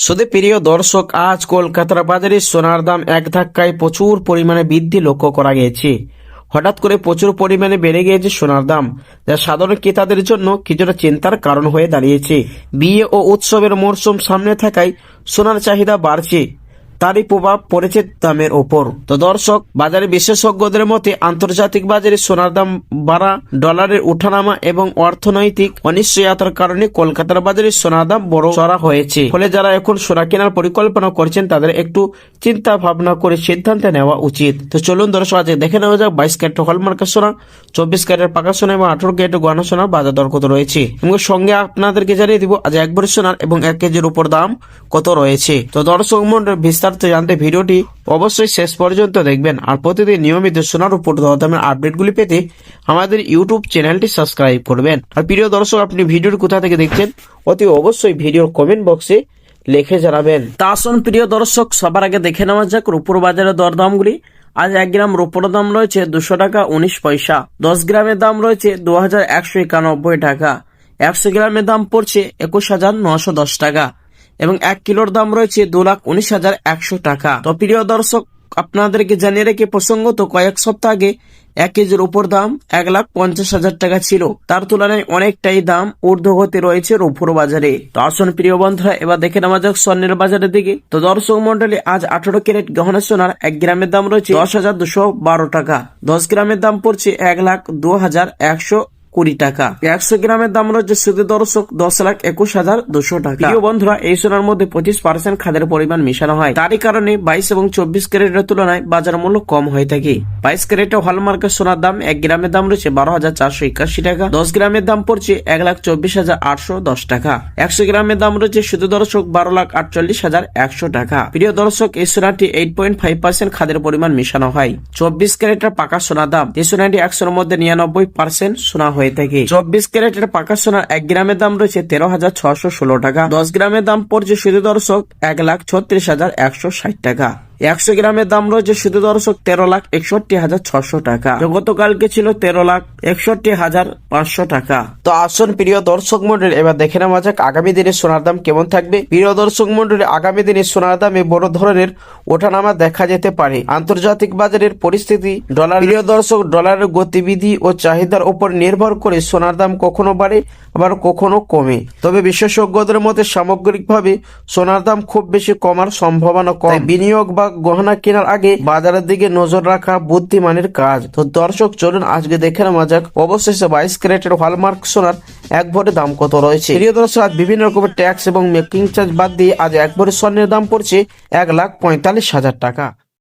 শুধু প্রিয় দর্শক, আজ কলকাতার বাজারে সোনার দাম এক ধাক্কায় প্রচুর পরিমাণে বৃদ্ধি লক্ষ্য করা গেছে। হঠাৎ করে প্রচুর পরিমাণে বেড়ে গিয়েছে সোনার দাম, যা সাধারণ ক্রেতাদের জন্য কিছুটা চিন্তার কারণ হয়ে দাঁড়িয়েছে। বিয়ে ও উৎসবের মরশুম সামনে থাকায় সোনার চাহিদা বাড়ছে, তারই প্রভাব পড়েছে দামের ওপর। তো দর্শক, বাজারে বিশেষজ্ঞদের মতে আন্তর্জাতিক বাজারে সোনার দাম বাড়া, ডলারের ওঠানামা এবং অর্থনৈতিক অনিশ্চয়তার কারণে কলকাতার বাজারে সোনার দাম বড় চড়া হয়েছে। ফলে যারা এখন সোনা কেনার পরিকল্পনা করছেন তাদের একটু চিন্তা ভাবনা করে সিদ্ধান্ত নেওয়া উচিত। তো চলুন দর্শক, আজ দেখে নেওয়া যাক 22 ক্যারেট হলমার্কের সোনা, 24 ক্যারেট পাকা সোনা এবং 18 ক্যারেট গয়না সোনার বাজার দর কত রয়েছে, এবং সঙ্গে আপনাদেরকে জানিয়ে দিব আজ 1 ভরি সোনার এবং 1 কেজির উপর দাম কত রয়েছে। তো দর্শক মন্ডল, বিস্তারিত জানতে ভিডিওটি অবশ্যই শেষ পর্যন্ত দেখবেন। আর প্রতিদিন নিয়মিত সোনার উপর দরদামের আপডেটগুলি পেতে আমাদের ইউটিউব চ্যানেলটি সাবস্ক্রাইব করবেন। আর প্রিয় দর্শক, আপনি ভিডিওটি কোথা থেকে দেখছেন অতি অবশ্যই ভিডিওর কমেন্ট বক্সে লিখে জানাবেন। তা আসুন প্রিয় দর্শক, সবার আগে দেখে নেওয়া যাক রূপোর বাজারের দরদামগুলি। আজ 1 গ্রাম রূপোর দাম রয়েছে 200 টাকা 19 পয়সা। 10 গ্রামের দাম রয়েছে 2191 টাকা। 100 গ্রামের দাম পড়ছে 21,910 টাকা এবং 1 কিলোর দাম রয়েছে 2,19,100 টাকা। তো প্রিয় দর্শক, আপনাদেরকে জানিয়ে রেখে প্রসঙ্গত কয়েক সপ্তাহ আগে 1 কেজির উপর দাম 1,50,000 টাকা ছিল। তার তুলনায় অনেকটাই দাম ঊর্ধ্বগতি রয়েছে রূপোর বাজারে। তো আসুন প্রিয় বন্ধুরা, এবার দেখে নেওয়া যাক স্বর্ণের বাজারের দিকে। তো দর্শক মন্ডলী, আজ 18 ক্যারেট গহনা সোনার 1 গ্রামের দাম রয়েছে 10,212 টাকা। 10 গ্রামের দাম পড়ছে 1,02,120 টাকা। 100 গ্রামের দাম রয়েছে শুধু দর্শক 10,21,200 টাকা। প্রিয় বন্ধুরা, এই সোনার মধ্যে 25% খাদের পরিমাণ মেশানো হয়, তারই কারণে 22 এবং 24 ক্যারেটের তুলনায় বাজার মূল্য কম হয়ে থাকে। 22 ক্যারেটে হলমার্কের সোনার দাম 1 গ্রামের দাম রয়েছে 12,481 টাকা। 10 গ্রামের দাম পড়ছে 1,24,810 টাকা। 100 গ্রামের দাম রয়েছে শুধু দর্শক 12,48,100 টাকা। প্রিয় দর্শক, এই সোনাটি 8.5% খাদের পরিমাণ মেশানো হয়। 24 ক্যারেটের পাকা সোনার দাম, এই সোনাটি 100-এর মধ্যে 99% সোনা হয়ে থাকে। 24 ক্যারেটের পাকা সোনার 1 গ্রামের দাম রয়েছে 13,616 টাকা। 10 গ্রামের দাম পড়ছে শুধু দর্শক 1,36,160 টাকা। 100 গ্রামের দাম রয়েছে শুধু দর্শক 13,61,600 টাকা। গতকালকে ছিল 13,61,500 টাকা। তো আসুন প্রিয় দর্শক মন্ডলী, এবার দেখে নেওয়া যাক আগামী দিনে সোনার দাম কেমন থাকবে। প্রিয় দর্শক মন্ডলী, আগামী দিনে সোনার দামে বড় ধরনের ওঠানামা দেখা যেতে পারে। আন্তর্জাতিক বাজারের পরিস্থিতি, প্রিয় দর্শক, ডলারের গতিবিধি ও চাহিদার উপর নির্ভর করে সোনার দাম কখনো বাড়ে আবার কখনো কমে। তবে বিশেষজ্ঞদের মতে সামগ্রিকভাবে সোনার দাম খুব বেশি কমার সম্ভাবনা কম। বিনিয়োগ বা গহনা কেনার আগে বাজারের দিকে নজর রাখা বুদ্ধিমানের কাজ। তো দর্শক, চলুন আজকে দেখে নেওয়া যাক অবশেষে 22 ক্যারেটের হলমার্ক সোনার 1 ভরি দাম কত রয়েছে। প্রিয় দর্শক, আজ বিভিন্ন রকমের ট্যাক্স এবং মেকিং চার্জ বাদ দিয়ে আজ 1 ভরি স্বর্ণের দাম পড়ছে 1,45,000 টাকা।